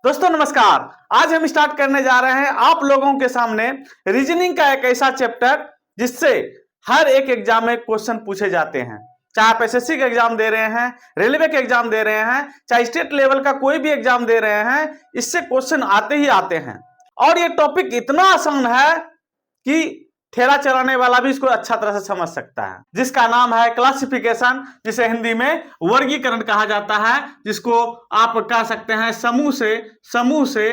दोस्तों नमस्कार। आज हम स्टार्ट करने जा रहे हैं आप लोगों के सामने रीजनिंग का एक ऐसा चैप्टर जिससे हर एक एग्जाम में क्वेश्चन पूछे जाते हैं। चाहे आप एसएससी का एग्जाम दे रहे हैं, रेलवे का एग्जाम दे रहे हैं, चाहे स्टेट लेवल का कोई भी एग्जाम दे रहे हैं, इससे क्वेश्चन आते ही आते हैं। और ये टॉपिक इतना आसान है कि ठेला चलाने वाला भी इसको अच्छा तरह से समझ सकता है, जिसका नाम है क्लासिफिकेशन, जिसे हिंदी में वर्गीकरण कहा जाता है, जिसको आप कह सकते हैं समूह से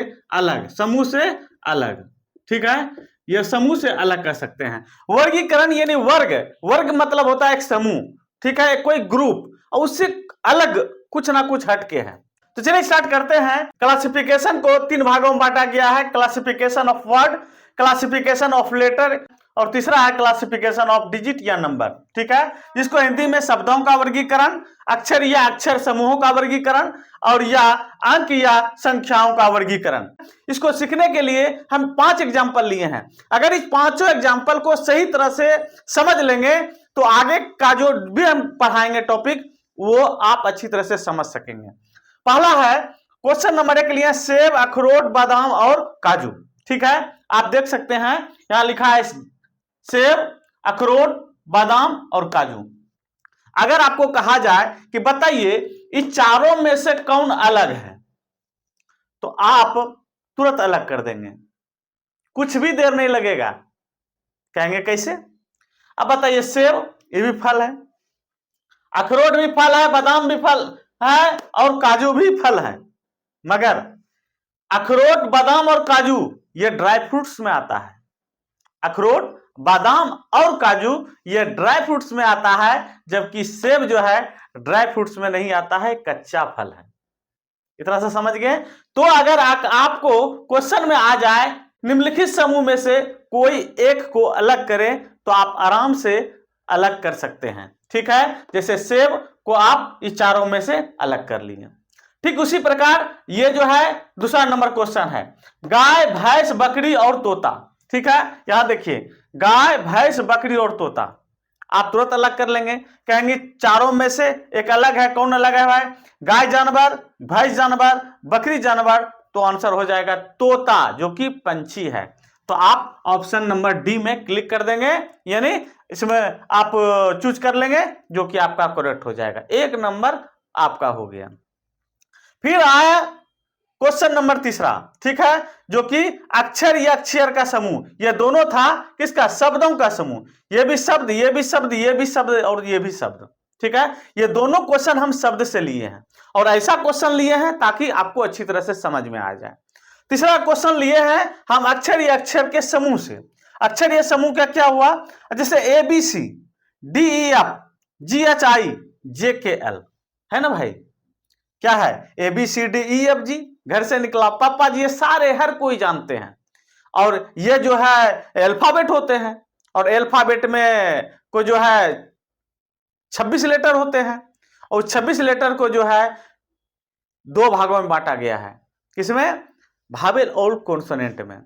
अलग। ठीक है, यह समूह से अलग कर सकते हैं। वर्गीकरण यानी वर्ग मतलब होता है एक समूह, ठीक है, कोई ग्रुप, और उससे अलग कुछ ना कुछ हटके है। तो चलिए स्टार्ट करते हैं। क्लासिफिकेशन को 3 भागों में बांटा गया है। Classification of word, classification of letter, और तीसरा है क्लासिफिकेशन ऑफ डिजिट या नंबर। ठीक है, जिसको हिंदी में शब्दों का वर्गीकरण, अक्षर या अक्षर समूहों का वर्गीकरण, और या अंक या संख्याओं का वर्गीकरण। इसको सीखने के लिए हम 5 एग्जाम्पल लिए हैं। अगर इस 5 एग्जाम्पल को सही तरह से समझ लेंगे तो आगे का जो भी हम पढ़ाएंगे टॉपिक वो आप अच्छी तरह से समझ सकेंगे। पहला है क्वेश्चन नंबर 1 लिए सेब, अखरोट, बादाम और काजू। ठीक है, आप देख सकते हैं यहां लिखा है सेब, अखरोट, बादाम और काजू। अगर आपको कहा जाए कि बताइए इस चारों में से कौन अलग है, तो आप तुरंत अलग कर देंगे, कुछ भी देर नहीं लगेगा। कहेंगे कैसे? अब बताइए, सेब ये भी फल है, अखरोट भी फल है, बादाम भी फल है और काजू भी फल है, मगर अखरोट, बादाम और काजू ये ड्राई फ्रूट्स में आता है। अखरोट, बादाम और काजू ये ड्राई फ्रूट्स में आता है, जबकि सेब जो है ड्राई फ्रूट्स में नहीं आता है, कच्चा फल है। इतना सा समझ गए? तो अगर आपको क्वेश्चन में आ जाए निम्नलिखित समूह में से कोई एक को अलग करें तो आप आराम से अलग कर सकते हैं। ठीक है, जैसे सेब को आप इस चारों में से अलग कर लिए। ठीक उसी प्रकार ये जो है दूसरा नंबर क्वेश्चन है, गाय, भैंस, बकरी और तोता। ठीक है, यहां देखिए गाय, भैंस, बकरी और तोता, आप तुरंत अलग कर लेंगे। कहेंगे चारों में से एक अलग है, कौन अलग है भाई? गाय जानवर, भैंस जानवर, बकरी जानवर, तो आंसर हो जाएगा तोता, जो कि पंछी है। तो आप ऑप्शन नंबर डी में क्लिक कर देंगे, यानी इसमें आप चूज कर लेंगे, जो कि आपका करेक्ट हो जाएगा। 1 नंबर आपका हो गया। फिर आया क्वेश्चन नंबर 3, ठीक है, जो कि अक्षर या अक्षर का समूह। यह दोनों था किसका? शब्दों का समूह। ये भी शब्द, ये भी शब्द, ये भी शब्द और ये भी शब्द। ठीक है, ये दोनों क्वेश्चन हम शब्द से लिए हैं और ऐसा क्वेश्चन लिए हैं ताकि आपको अच्छी तरह से समझ में आ जाए। तीसरा क्वेश्चन लिए हैं हम अक्षर या अक्षर के समूह से। अक्षर या समूह का क्या हुआ? जैसे ABC, DEF, GHI, JKL, है ना भाई? क्या है? ABCDEFG, घर से निकला पापा जी, ये सारे हर कोई जानते हैं। और ये जो है अल्फाबेट होते हैं, और अल्फाबेट में को जो है 26 लेटर होते हैं, और 26 लेटर को जो है 2 भागों में बांटा गया है। किसमें? भावेल और कॉन्सोनेंट में।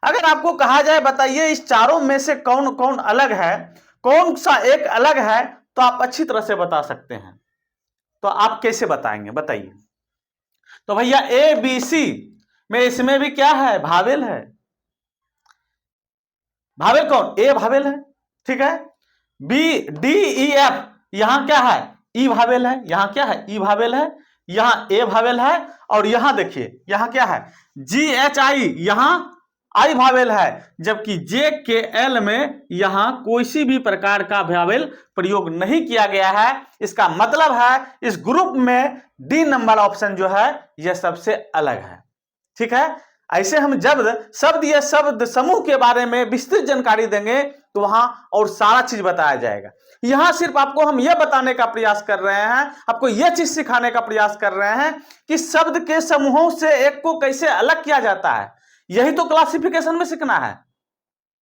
अगर आपको कहा जाए बताइए इस चारों में से कौन कौन अलग है, कौन सा एक अलग है, तो आप अच्छी तरह से बता सकते हैं। तो आप कैसे बताएंगे बताइए? तो भैया ABC में इसमें भी क्या है? भावेल है। भावेल कौन? ए भावेल है। ठीक है, BDEF यहां क्या है? ई भावेल है। यहां क्या है? ई भावेल है। यहां ए भावेल है, और यहां देखिए यहां क्या है? GHI, यहां आई भावेल है, जबकि JKL में यहां कोई भी प्रकार का भावेल प्रयोग नहीं किया गया है। इसका मतलब है इस ग्रुप में डी नंबर ऑप्शन जो है यह सबसे अलग है। ठीक है, ऐसे हम जब शब्द या शब्द समूह के बारे में विस्तृत जानकारी देंगे तो वहां और सारा चीज बताया जाएगा। यहां सिर्फ आपको हम यह बताने का प्रयास कर रहे हैं, आपको यह चीज सिखाने का प्रयास कर रहे हैं कि शब्द के समूहों से एक को कैसे अलग किया जाता है। यही तो क्लासिफिकेशन में सीखना है,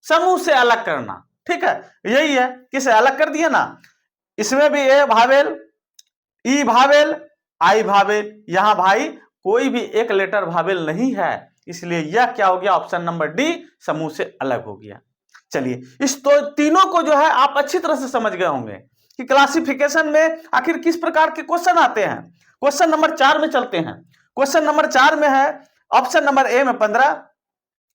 समूह से अलग करना। ठीक है, यही है, किसे अलग कर दिए ना। इसमें भी ए भावेल, ई भावेल, आई भावेल, यहां भाई कोई भी एक लेटर भावेल नहीं है, इसलिए यह क्या हो गया? ऑप्शन नंबर डी, समूह से अलग हो गया। चलिए इस तो तीनों को जो है आप अच्छी तरह से समझ गए होंगे कि क्लासिफिकेशन में आखिर किस प्रकार के क्वेश्चन आते हैं। क्वेश्चन नंबर 4 में चलते हैं। क्वेश्चन नंबर 4 में है ऑप्शन नंबर ए में 15,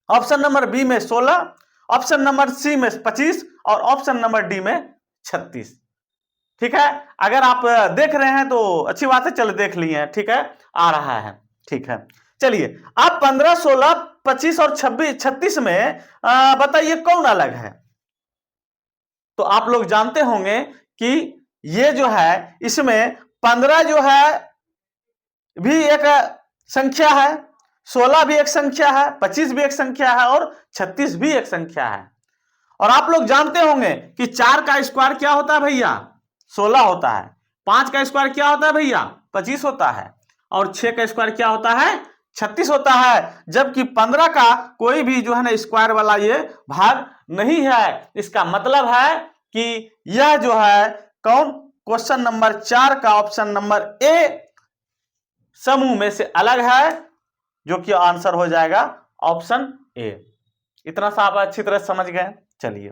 ऑप्शन नंबर बी में 16, ऑप्शन नंबर सी में 25 और ऑप्शन नंबर डी में 36। ठीक है, अगर आप देख रहे हैं तो अच्छी बात है, चलो देख लिए हैं, ठीक है, आ रहा है, ठीक है। चलिए आप 15, 16, 25 और 26, 36 में बताइए कौन अलग है। तो आप लोग जानते होंगे कि ये जो है, इसमें 15 जो है भी एक संख्या है, 16 भी एक संख्या है, 25 भी एक संख्या है और 36 भी एक संख्या है। और आप लोग जानते होंगे कि 4 का स्क्वायर क्या होता है भैया, 16 होता है। 5 का स्क्वायर क्या होता है भैया, 25 होता है। और 6 का स्क्वायर क्या होता है, 36 होता है। जबकि 15 का कोई भी जो है ना स्क्वायर वाला ये भाग नहीं है। इसका मतलब है कि यह जो है कौन, क्वेश्चन नंबर 4 का ऑप्शन नंबर ए समूह में से अलग है, जो कि आंसर हो जाएगा ऑप्शन ए। इतना सा आप अच्छी तरह समझ गए। चलिए,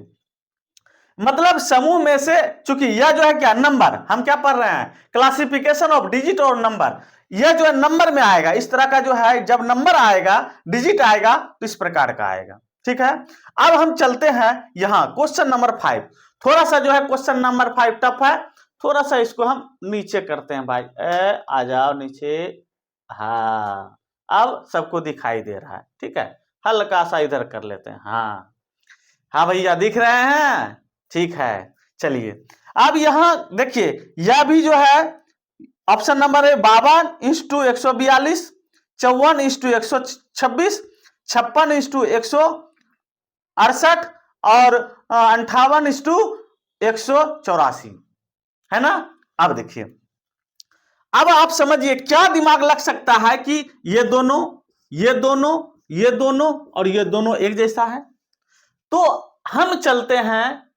मतलब समूह में से, चूंकि यह जो है क्या नंबर, हम क्या पढ़ रहे हैं, क्लासिफिकेशन ऑफ डिजिट और नंबर, यह जो है नंबर में आएगा। इस तरह का जो है जब नंबर आएगा, डिजिट आएगा तो इस प्रकार का आएगा। ठीक है, अब हम चलते हैं यहां क्वेश्चन नंबर 5। थोड़ा सा जो है क्वेश्चन नंबर 5 टफ है, थोड़ा सा इसको हम नीचे करते हैं भाई, आ जाओ नीचे। हाँ, अब सबको दिखाई दे रहा है, ठीक है, हल्का सा इधर कर लेते हैं। हाँ हाँ भैया दिख रहे हैं, ठीक है। चलिए अब यहां देखिए, यह भी जो है ऑप्शन नंबर है 52:142, 54:126, 56:168 और 58:184 है ना। अब देखिए, अब आप समझिए क्या दिमाग लग सकता है कि ये दोनों, ये दोनों, ये दोनों और ये दोनों एक जैसा है। तो हम चलते हैं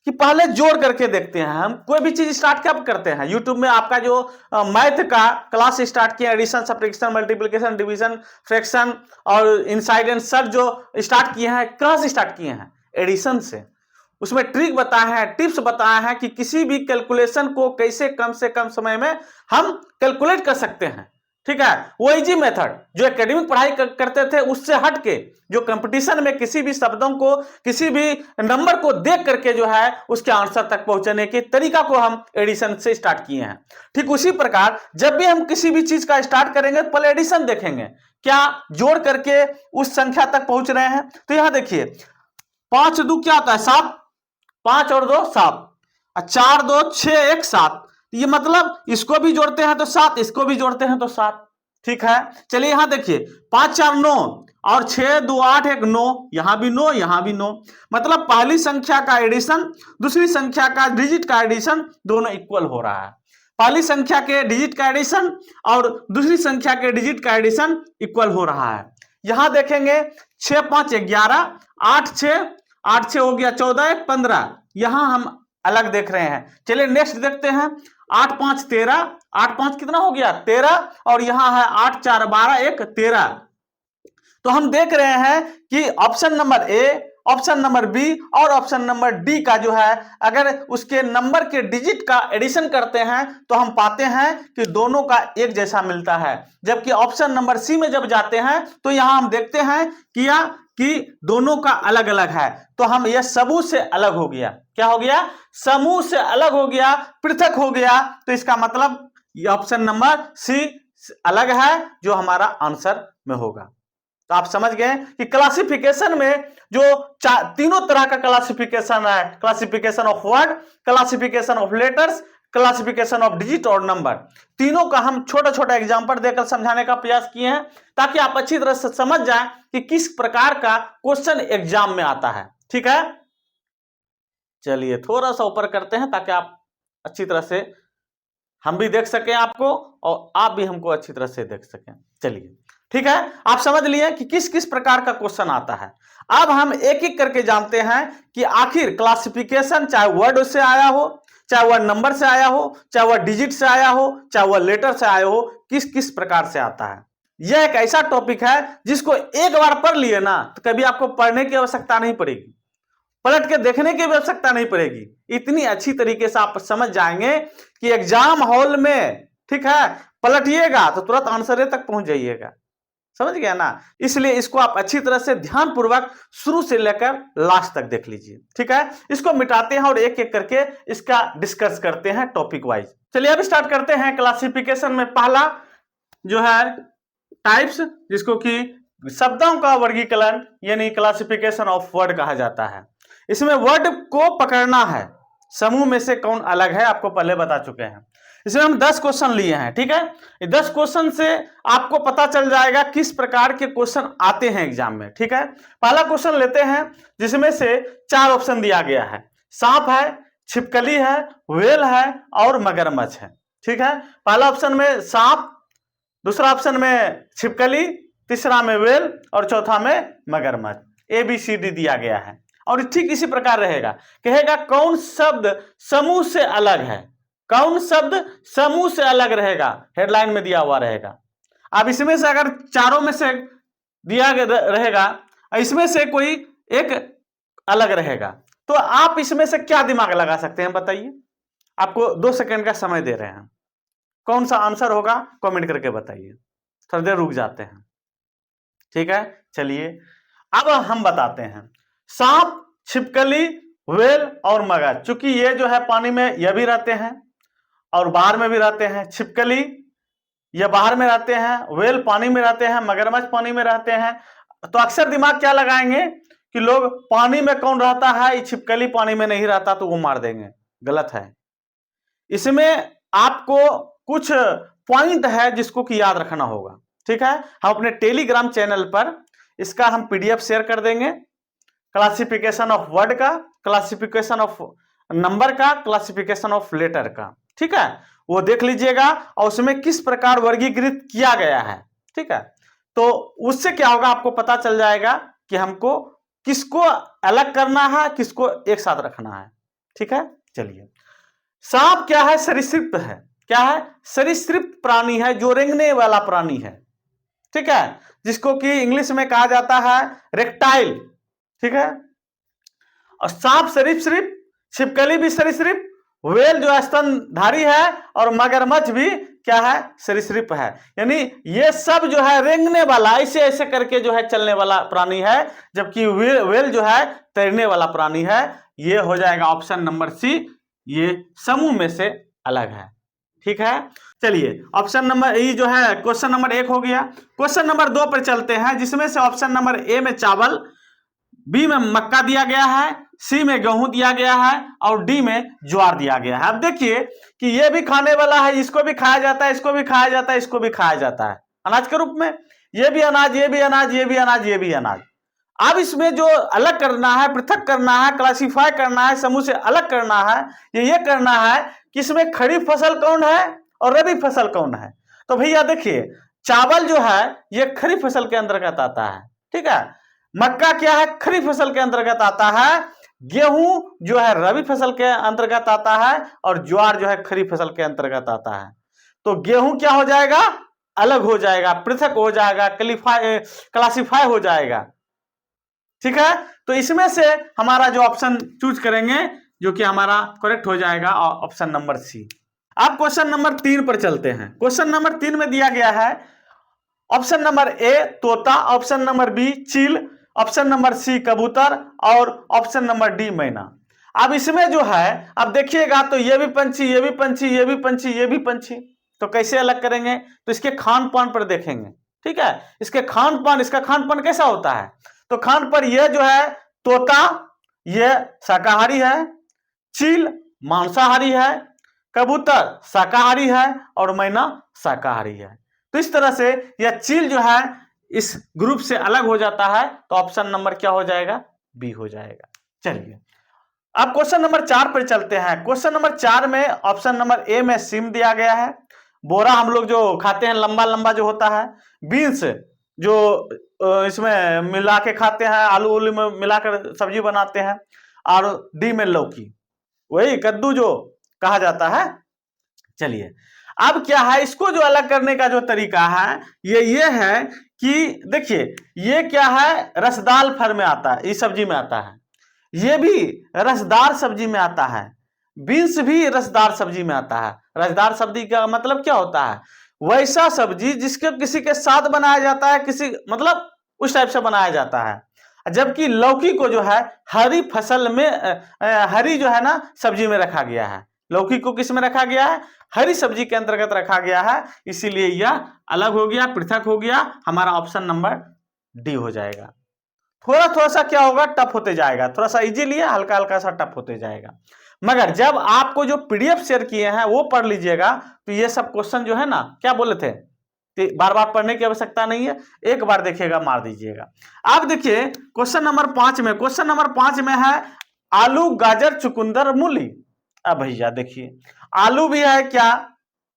कि पहले जोड़ करके देखते हैं। हम कोई भी चीज स्टार्ट कब करते हैं, यूट्यूब में आपका जो मैथ का क्लास स्टार्ट किया, addition, subtraction, multiplication, division, fraction और इनसाइड एंड सर जो स्टार्ट किए हैं, कहां से स्टार्ट किए हैं, एडिशन से। उसमें ट्रिक बताया है, टिप्स बताया है कि किसी भी कैलकुलेशन को कैसे कम से कम समय में हम कैलकुलेट कर सकते हैं। ठीक है, वो इजी मेथड जो एकेडमिक पढ़ाई करते थे उससे हट के, जो कंपटीशन में किसी भी शब्दों को, किसी भी नंबर को देख करके जो है उसके आंसर तक पहुंचने के तरीका को हम एडिशन से स्टार्ट किए हैं। ठीक उसी प्रकार जब भी हम किसी भी चीज का स्टार्ट करेंगे तो पहले एडिशन देखेंगे, क्या जोड़ करके उस संख्या तक पहुंच रहे हैं। तो यहां देखिए 5 2 क्या होता है 7, 5 और 2 7, 4 2 6 1 7, ये मतलब इसको भी जोड़ते हैं तो 7, इसको भी जोड़ते हैं तो 7। ठीक है, चलिए यहां देखिए 5 4 9 और 6 2 8 1 9, यहां भी 9, यहां भी 9, मतलब पहली संख्या का एडिशन दूसरी संख्या का डिजिट का एडिशन दोनों इक्वल हो रहा है। पहली संख्या के डिजिट का एडिशन और दूसरी संख्या के डिजिट का एडिशन इक्वल हो रहा है। यहां देखेंगे 6 5 11, 8 6 हो गया 14 1 15, यहां हम अलग देख रहे हैं। चलिए नेक्स्ट देखते हैं 8 5 13, 8 5 कितना हो गया 13 और यहां है 8 4 12 1 13। तो हम देख रहे हैं कि option number A, option number B और ऑप्शन नंबर डी का जो है अगर उसके नंबर के डिजिट का एडिशन करते हैं तो हम पाते हैं कि दोनों का एक जैसा मिलता है। जबकि ऑप्शन नंबर सी में जब जाते हैं तो यहां हम देखते हैं कि दोनों का अलग अलग है। तो हम यह समूह से अलग हो गया, क्या हो गया, समूह से अलग हो गया, पृथक हो गया। तो इसका मतलब ये ऑप्शन नंबर सी अलग है, जो हमारा आंसर में होगा। तो आप समझ गए कि क्लासिफिकेशन में जो तीनों तरह का क्लासिफिकेशन है, classification of word, classification of letters, classification of digit और नंबर, तीनों का हम छोटा छोटा एग्जांपल देकर समझाने का प्रयास किए हैं ताकि आप अच्छी तरह से समझ जाएं कि किस प्रकार का क्वेश्चन एग्जाम में आता है। ठीक है, चलिए थोड़ा सा ऊपर करते हैं ताकि आप अच्छी तरह से, हम भी देख सकें आपको और आप भी हमको अच्छी तरह से देख सकें। चलिए ठीक है, आप समझ लिए कि किस किस प्रकार का क्वेश्चन आता है। अब हम एक एक करके जानते हैं कि आखिर क्लासिफिकेशन चाहे वर्ड से आया हो, चाहे वह नंबर से आया हो, चाहे वह डिजिट से आया हो, चाहे वह लेटर से आया हो, किस किस प्रकार से आता है। यह एक ऐसा टॉपिक है जिसको एक बार पढ़ लिए ना तो कभी आपको पढ़ने की आवश्यकता नहीं पड़ेगी, पलट के देखने की आवश्यकता नहीं पड़ेगी। इतनी अच्छी तरीके से आप समझ जाएंगे कि एग्जाम हॉल में, ठीक है, पलटिएगा तो तुरंत आंसर तक पहुंच जाइएगा। समझ गया ना। इसलिए इसको आप अच्छी तरह से ध्यानपूर्वक शुरू से लेकर लास्ट तक देख लीजिए, ठीक है। इसको मिटाते हैं और एक एक करके इसका डिस्कस करते हैं टॉपिक वाइज। चलिए अब स्टार्ट करते हैं। क्लासिफिकेशन में पहला जो है टाइप्स, जिसको कि शब्दों का वर्गीकरण यानी क्लासिफिकेशन ऑफ वर्ड कहा जाता है। इसमें वर्ड को पकड़ना है, समूह में से कौन अलग है आपको पहले बता चुके हैं। इसमें हम 10 क्वेश्चन लिए हैं, ठीक है। 10 क्वेश्चन से आपको पता चल जाएगा किस प्रकार के क्वेश्चन आते हैं एग्जाम में, ठीक है। पहला क्वेश्चन लेते हैं जिसमें से 4 ऑप्शन दिया गया है। सांप है, छिपकली है, व्हेल है और मगरमच्छ है, ठीक है। पहला ऑप्शन में सांप, दूसरा ऑप्शन में छिपकली, तीसरा में व्हेल और चौथा में मगरमच्छ। ABCD दिया गया है और ठीक इसी प्रकार रहेगा। कहेगा कौन शब्द समूह से अलग है, कौन शब्द समूह से अलग रहेगा, हेडलाइन में दिया हुआ रहेगा। अब इसमें से अगर चारों में से दिया रहेगा, इसमें से कोई एक अलग रहेगा, तो आप इसमें से क्या दिमाग लगा सकते हैं बताइए। आपको 2 सेकंड का समय दे रहे हैं, कौन सा आंसर होगा कमेंट करके बताइए। थोड़ी देर रुक जाते हैं, ठीक है। चलिए अब हम बताते हैं। सांप, छिपकली, व्हेल और मगरमच्छ, चूंकि ये जो है पानी में ये भी रहते हैं और बाहर में भी रहते हैं। छिपकली ये बाहर में रहते हैं, व्हेल पानी में रहते हैं, मगरमच्छ पानी में रहते हैं। तो अक्सर दिमाग क्या लगाएंगे कि लोग पानी में कौन रहता है, छिपकली पानी में नहीं रहता तो वो मार देंगे। गलत है। इसमें आपको कुछ पॉइंट है जिसको कि याद रखना होगा, ठीक है। हम अपने टेलीग्राम चैनल पर इसका हम PDF शेयर कर देंगे, क्लासिफिकेशन ऑफ वर्ड का, क्लासिफिकेशन ऑफ नंबर का, क्लासिफिकेशन ऑफ लेटर का, ठीक है। वो देख लीजिएगा और उसमें किस प्रकार वर्गीकृत किया गया है, ठीक है। तो उससे क्या होगा आपको पता चल जाएगा कि हमको किसको अलग करना है, किसको एक साथ रखना है, ठीक है। चलिए, सांप क्या है, सरीसृप है। क्या है, सरीसृप प्राणी है, जो रेंगने वाला प्राणी है, ठीक है, जिसको कि इंग्लिश में कहा जाता है रेक्टाइल, ठीक है। और सांप सरीसृप, छिपकली भी सरीसृप, व्हेल जो स्तनधारी है और मगरमच्छ भी क्या है, सरीसृप है। यानी ये सब जो है रेंगने वाला, ऐसे ऐसे करके जो है चलने वाला प्राणी है, जबकि व्हेल जो है तैरने वाला प्राणी है। ये हो जाएगा ऑप्शन नंबर C, ये समूह में से अलग है, ठीक है। चलिए ऑप्शन नंबर E जो है क्वेश्चन नंबर 1 हो गया। क्वेश्चन नंबर 2 पर चलते हैं, जिसमें से ऑप्शन नंबर A में चावल, B में मक्का दिया गया है, C में गेहूं दिया गया है और D में ज्वार दिया गया है। अब देखिए कि ये भी खाने वाला है, इसको भी खाया जाता है, इसको भी खाया जाता है, इसको भी खाया जाता है अनाज के रूप में। ये भी अनाज, ये भी अनाज, ये भी अनाज, ये भी अनाज। अब इसमें जो अलग करना है, पृथक करना है, क्लासिफाई करना है, समूह से अलग करना है, ये करना है कि इसमें खरीफ फसल कौन है और रबी फसल कौन है। तो भैया देखिए, चावल जो है ये खरीफ फसल के अंतर्गत आता है, ठीक है। मक्का क्या है, खरीफ फसल के अंतर्गत आता है। गेहूं जो है रबी फसल के अंतर्गत आता है और ज्वार जो है खरीफ फसल के अंतर्गत आता है। तो गेहूं क्या हो जाएगा, अलग हो जाएगा, पृथक हो जाएगा, क्लासिफाई हो जाएगा, ठीक है। तो इसमें से हमारा जो ऑप्शन चूज करेंगे जो कि हमारा करेक्ट हो जाएगा ऑप्शन नंबर C। अब क्वेश्चन नंबर 3 पर चलते हैं। क्वेश्चन नंबर 3 में दिया गया है ऑप्शन नंबर A तोता, ऑप्शन नंबर B चील, ऑप्शन नंबर C कबूतर और ऑप्शन नंबर D मैना। अब इसमें जो है, अब देखिएगा तो ये भी पंछी, ये भी पंछी, ये भी पंछी, ये भी पंछी, तो कैसे अलग करेंगे, तो इसके खान पान पर देखेंगे, ठीक है। इसके खान पान, इसका खान पान कैसा होता है, तो खान पर यह जो है तोता ये शाकाहारी है, चील मांसाहारी है, कबूतर शाकाहारी है और मैना शाकाहारी है। तो इस तरह से यह चील जो है इस ग्रुप से अलग हो जाता है, तो ऑप्शन नंबर क्या हो जाएगा, B हो जाएगा। चलिए अब क्वेश्चन नंबर 4 पर चलते हैं। क्वेश्चन नंबर 4 में ऑप्शन नंबर A में सिम दिया गया है। बोरा हम लोग जो खाते हैं, लंबा लंबा जो होता है। बीन्स जो इसमें मिला के खाते हैं, आलू उलू में मिलाकर सब्जी बनाते हैं। और D में लौकी, वही कद्दू जो कहा जाता है। चलिए अब क्या है, इसको जो अलग करने का जो तरीका है ये है कि देखिए ये क्या है, रसदार फल में आता है, इस सब्जी में आता है। ये भी रसदार सब्जी में आता है, बीन्स भी रसदार सब्जी में आता है। रसदार सब्जी का मतलब क्या होता है, वैसा सब्जी जिसके किसी के साथ बनाया जाता है, किसी मतलब उस टाइप से बनाया जाता है। जबकि लौकी को जो है हरी फसल में हरी जो है ना सब्जी में रखा गया है। लौकी को किस में रखा गया है? हरी सब्जी के अंतर्गत रखा गया है, इसीलिए यह अलग हो गया, पृथक हो गया। हमारा ऑप्शन नंबर डी हो जाएगा। थोड़ा थोड़ा सा क्या होगा, टफ होते जाएगा, थोड़ा सा इजी लिया, हल्का हल्का सा टफ होते जाएगा। मगर जब आपको जो पीडीएफ शेयर किए हैं वो पढ़ लीजिएगा, तो ये सब क्वेश्चन जो है ना, क्या बोले थे, बार बार पढ़ने की आवश्यकता नहीं है, एक बार देखिएगा, मार दीजिएगा। आप देखिए क्वेश्चन नंबर 5 में, क्वेश्चन नंबर 5 में है आलू, गाजर, चुकंदर, मूली। अब भैया देखिए, आलू भी है क्या,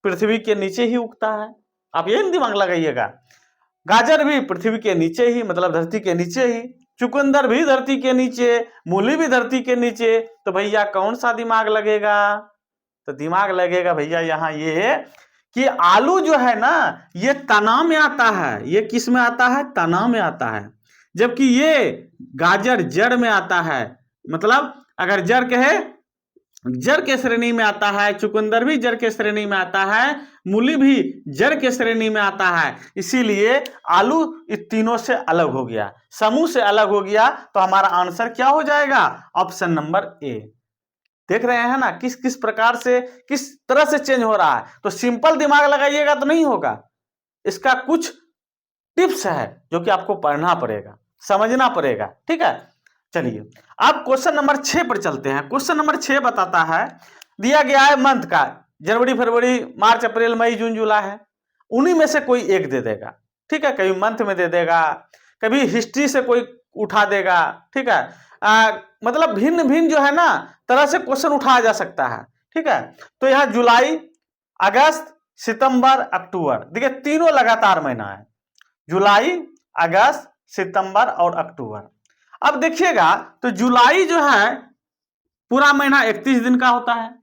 पृथ्वी के नीचे ही उगता है, आप ये दिमाग लगाइएगा। गाजर भी पृथ्वी के नीचे ही, मतलब धरती के नीचे ही। चुकंदर भी धरती के नीचे, मूली भी धरती के नीचे। तो भैया कौन सा दिमाग लगेगा? तो दिमाग लगेगा भैया यहाँ ये कि आलू जो है ना ये तना में आता है। ये किस में आता है? तना में आता है। जबकि ये गाजर जड़ में आता है। मतलब अगर जड़ कहे, जड़ के श्रेणी में आता है। चुकंदर भी जड़ के श्रेणी में आता है, मूली भी जड़ के श्रेणी में आता है। इसीलिए आलू इस तीनों से अलग हो गया, समूह से अलग हो गया। तो हमारा आंसर क्या हो जाएगा? ऑप्शन नंबर ए। देख रहे हैं ना किस किस प्रकार से, किस तरह से चेंज हो रहा है। तो सिंपल दिमाग लगाइएगा तो नहीं होगा, इसका कुछ टिप्स है जो कि आपको पढ़ना पड़ेगा, समझना पड़ेगा। ठीक है, चलिए अब क्वेश्चन नंबर 6 पर चलते हैं। क्वेश्चन नंबर 6 बताता है, दिया गया है मंथ का, जनवरी, फरवरी, मार्च, अप्रैल, मई, जून, जुलाई है। उन्हीं में से कोई एक दे देगा। ठीक है, कभी मंथ में दे देगा, कभी हिस्ट्री से कोई उठा देगा। ठीक है, मतलब भिन्न भिन्न जो है ना तरह से क्वेश्चन उठाया जा सकता है। ठीक है, तो यहाँ जुलाई, अगस्त, सितंबर, अक्टूबर, देखिए तीनों लगातार महीना है, जुलाई, अगस्त, सितंबर और अक्टूबर। अब देखिएगा तो जुलाई जो है पूरा महीना 31 दिन का होता है,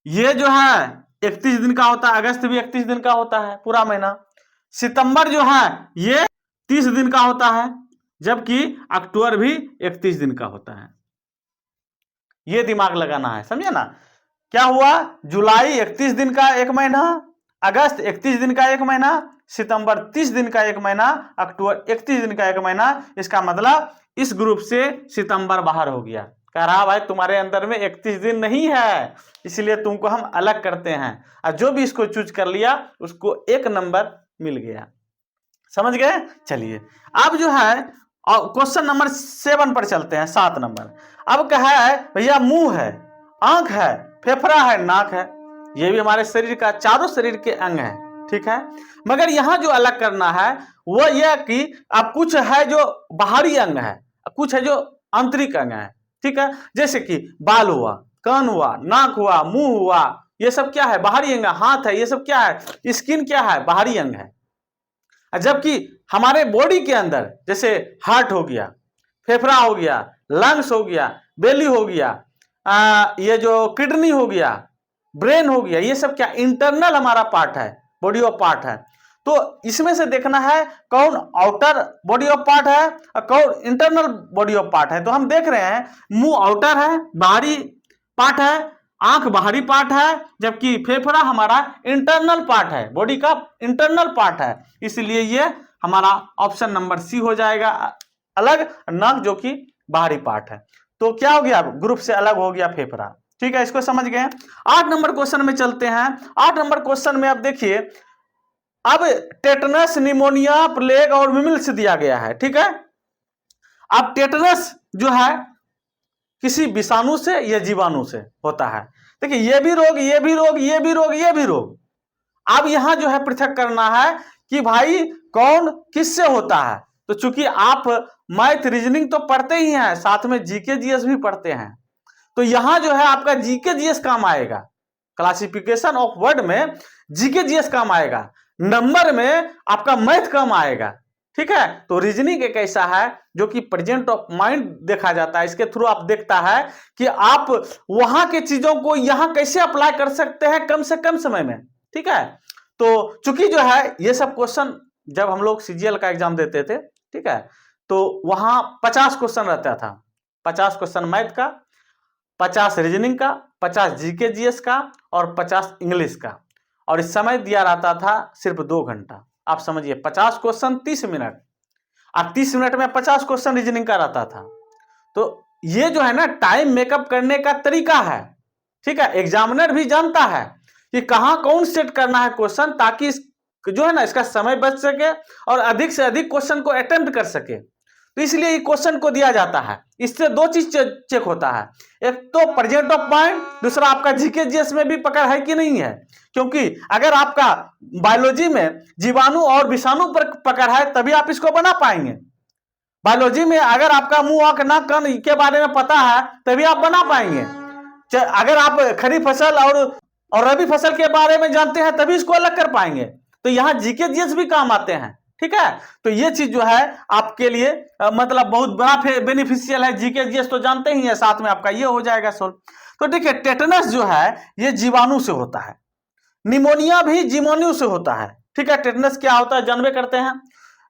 ये जो है 31 दिन का होता है, अगस्त भी 31 दिन का होता है पूरा महीना। सितंबर जो है ये 30 दिन का होता है, जबकि अक्टूबर भी 31 दिन का होता है। ये दिमाग लगाना है, समझे ना। क्या हुआ? जुलाई 31 दिन का एक महीना, अगस्त 31 दिन का एक महीना, सितंबर 30 दिन का एक महीना, अक्टूबर 31 दिन का एक महीना। इसका मतलब इस ग्रुप से सितंबर बाहर हो गया। कह रहा भाई तुम्हारे अंदर में 31 दिन नहीं है, इसलिए तुमको हम अलग करते हैं। और जो भी इसको चूज कर लिया उसको 1 नंबर मिल गया। समझ गए? चलिए अब जो है क्वेश्चन नंबर 7 पर चलते हैं, 7 नंबर। अब कहा है भैया मुंह है, आंख है, फेफड़ा है, नाक है। ये भी हमारे शरीर का, चारों शरीर के अंग है। ठीक है, मगर यहां जो अलग करना है वो यह कि अब कुछ है जो बाहरी अंग है, कुछ है जो आंतरिक अंग है। ठीक है, जैसे कि बाल हुआ, कान हुआ, नाक हुआ, मुंह हुआ, ये सब क्या है? बाहरी अंग है। हाथ है, ये सब क्या है? स्किन क्या है? बाहरी अंग है। जबकि हमारे बॉडी के अंदर जैसे हार्ट हो गया, फेफड़ा हो गया, लंग्स हो गया, बेली हो गया, ये जो किडनी हो गया, ब्रेन हो गया, ये सब क्या इंटरनल हमारा पार्ट है, बॉडी ऑफ पार्ट है। तो इसमें से देखना है कौन आउटर बॉडी ऑफ पार्ट है और कौन इंटरनल बॉडी ऑफ पार्ट है। तो हम देख रहे हैं मुंह आउटर है, बाहरी पार्ट है, आंख बाहरी पार्ट है, जबकि फेफड़ा हमारा इंटरनल पार्ट है, बॉडी का इंटरनल पार्ट है। इसलिए ये हमारा ऑप्शन नंबर सी हो जाएगा, अलग, नाक जो कि बाहरी पार्ट है। तो क्या हो गया? ग्रुप से अलग हो गया फेफड़ा। ठीक है, इसको समझ गए। 8 नंबर क्वेश्चन में चलते हैं। 8 नंबर क्वेश्चन में अब देखिए, अब टेटनस, निमोनिया, प्लेग और मिमिल्स दिया गया है। ठीक है, अब टेटनस जो है किसी विषाणु से या जीवाणु से होता है। देखिए ये भी रोग, ये भी रोग, ये भी रोग, ये भी रोग। अब यहां जो है पृथक करना है कि भाई कौन किससे होता है। तो चूंकि आप मैथ, रीजनिंग तो पढ़ते ही हैं, साथ में जीके जीएस भी पढ़ते हैं, तो यहां जो है आपका जीके जीएस काम आएगा। क्लासिफिकेशन ऑफ वर्ड में जीके जीएस काम आएगा, नंबर में आपका मैथ काम आएगा। ठीक है, तो रीजनिंग एक ऐसा है जो कि प्रेजेंट ऑफ माइंड देखा जाता है। इसके थ्रू आप देखता है कि आप वहां के चीजों को यहां कैसे अप्लाई कर सकते हैं कम से कम समय में। ठीक है, तो चूंकि जो है ये सब क्वेश्चन जब हम लोग सीजीएल का एग्जाम देते थे, ठीक है, तो वहां 50 क्वेश्चन रहता था। 50 क्वेश्चन मैथ का, 50 रीजनिंग का, 50 जीके जीएस का और 50 इंग्लिश का। और इस समय दिया रहता था सिर्फ 2 घंटा। आप समझिए 50 क्वेश्चन 30 मिनट, और 30 मिनट में 50 क्वेश्चन रीजनिंग का रहता था। तो ये जो है ना टाइम मेकअप करने का तरीका है, ठीक है। एग्जामिनर भी जानता है कि कहां कौन सेट करना है क्वेश्चन, ताकि जो है ना इसका समय बच सके और अधिक से अधिक क्वेश्चन को अटेम्प्ट कर सके। तो इसलिए ये क्वेश्चन को दिया जाता है। इससे 2 चीज चेक होता है, एक तो प्रेजेंट ऑफ माइंड, दूसरा आपका जीके जीएस में भी पकड़ है कि नहीं है। क्योंकि अगर आपका बायोलॉजी में जीवाणु और विषाणु पर पकड़ है तभी आप इसको बना पाएंगे। बायोलॉजी में अगर आपका मुंह आंख नाक कान के बारे में पता है तभी आप बना पाएंगे। अगर आप खरीफ फसल और रबी फसल के बारे में जानते हैं तभी इसको अलग कर पाएंगे। तो यहाँ जीके जीएस भी काम आते हैं, ठीक है। तो ये चीज जो है आपके लिए मतलब बहुत बड़ा बेनिफिशियल है। जीके जीएस तो जानते ही है, साथ में आपका ये हो जाएगा सोल्व। तो देखिए टेटनस जो है ये जीवाणु से होता है, निमोनिया भी जीवाणु से होता है, ठीक है। टेटनस क्या होता है जानबे करते हैं।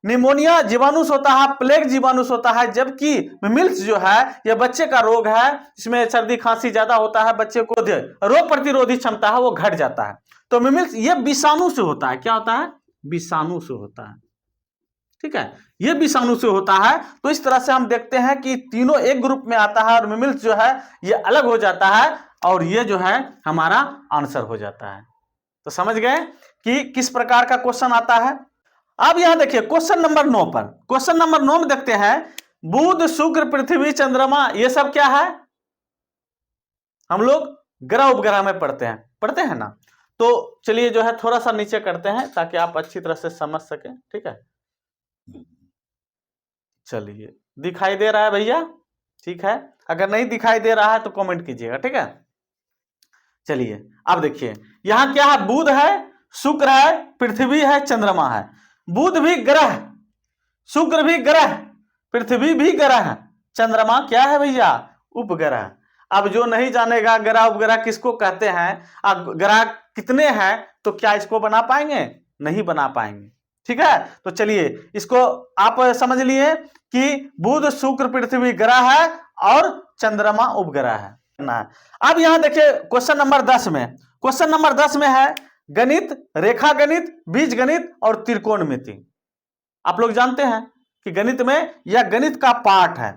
निमोनिया जीवाणु से होता है, प्लेग जीवाणु से होता है, जबकि मिमिल्स जो है यह बच्चे का रोग है, इसमें सर्दी खांसी ज्यादा होता है, बच्चे को रोग प्रतिरोधी क्षमता है वो घट जाता है। तो मिमिल्स ये विषाणु से होता है, क्या होता है, विषाणु से होता है, ठीक है। ये विषाणु से होता है। तो इस तरह से हम देखते हैं कि तीनों एक ग्रुप में आता है और मिमिल्स जो है ये अलग हो जाता है, और ये जो है हमारा आंसर हो जाता है। तो समझ गए कि किस प्रकार का क्वेश्चन आता है। अब यहां देखिए क्वेश्चन नंबर 9 पर, क्वेश्चन नंबर 9 में देखते हैं बुध शुक्र पृथ्वी चंद्रमा ये सब क्या है, हम लोग ग्रह उपग्रह में पढ़ते हैं ना। तो चलिए जो है थोड़ा सा नीचे करते हैं ताकि आप अच्छी तरह से समझ सके, ठीक है। चलिए दिखाई दे रहा है भैया, ठीक है। अगर नहीं दिखाई दे रहा है तो कमेंट कीजिएगा, ठीक है। चलिए अब देखिए यहां क्या है, बुध है, शुक्र है, पृथ्वी है, चंद्रमा है। बुध भी ग्रह, शुक्र भी ग्रह, पृथ्वी भी ग्रह, चंद्रमा क्या है भैया, उपग्रह। अब जो नहीं जानेगा ग्रह उपग्रह किसको कहते हैं, अब ग्रह कितने हैं, तो क्या इसको बना पाएंगे, नहीं बना पाएंगे, ठीक है। तो चलिए इसको आप समझ लिए कि बुध शुक्र पृथ्वी ग्रह है और चंद्रमा उपग्रह है। अब यहां देखिए क्वेश्चन नंबर 10 में, क्वेश्चन नंबर 10 में है गणित, रेखा गणित, बीज गणित और त्रिकोणमिति। आप लोग जानते हैं कि गणित में यह गणित का पार्ट है।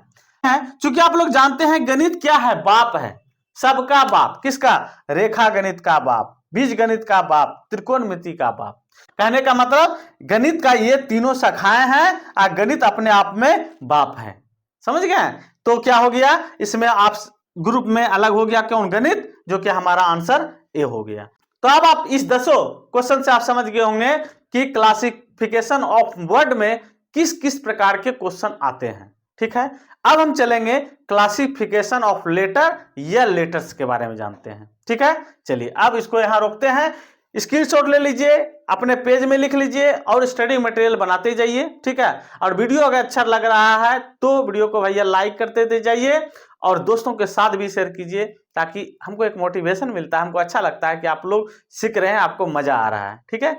चूंकि आप लोग जानते हैं गणित क्या है, बाप है, सबका बाप, किसका, रेखा गणित का बाप, बीज गणित का बाप, त्रिकोणमिति का बाप। कहने का मतलब गणित का ये तीनों शाखाएं हैं और गणित अपने आप में बाप है, समझ गए। तो क्या हो गया, इसमें आप ग्रुप में अलग हो गया कौन, गणित, जो कि हमारा आंसर ए हो गया। तो अब आप इस 10 क्वेश्चन से आप समझ गए होंगे कि क्लासिफिकेशन ऑफ वर्ड में किस किस प्रकार के क्वेश्चन आते हैं, ठीक है। अब हम चलेंगे क्लासिफिकेशन ऑफ लेटर या लेटर्स के बारे में जानते हैं, ठीक है। चलिए अब इसको यहां रोकते हैं, स्क्रीनशॉट ले लीजिए, अपने पेज में लिख लीजिए और स्टडी मटेरियल बनाते जाइए, ठीक है। और वीडियो अगर अच्छा लग रहा है तो वीडियो को भैया लाइक करते जाइए और दोस्तों के साथ भी शेयर कीजिए, ताकि हमको एक मोटिवेशन मिलता है, हमको अच्छा लगता है कि आप लोग सीख रहे हैं, आपको मजा आ रहा है, ठीक है।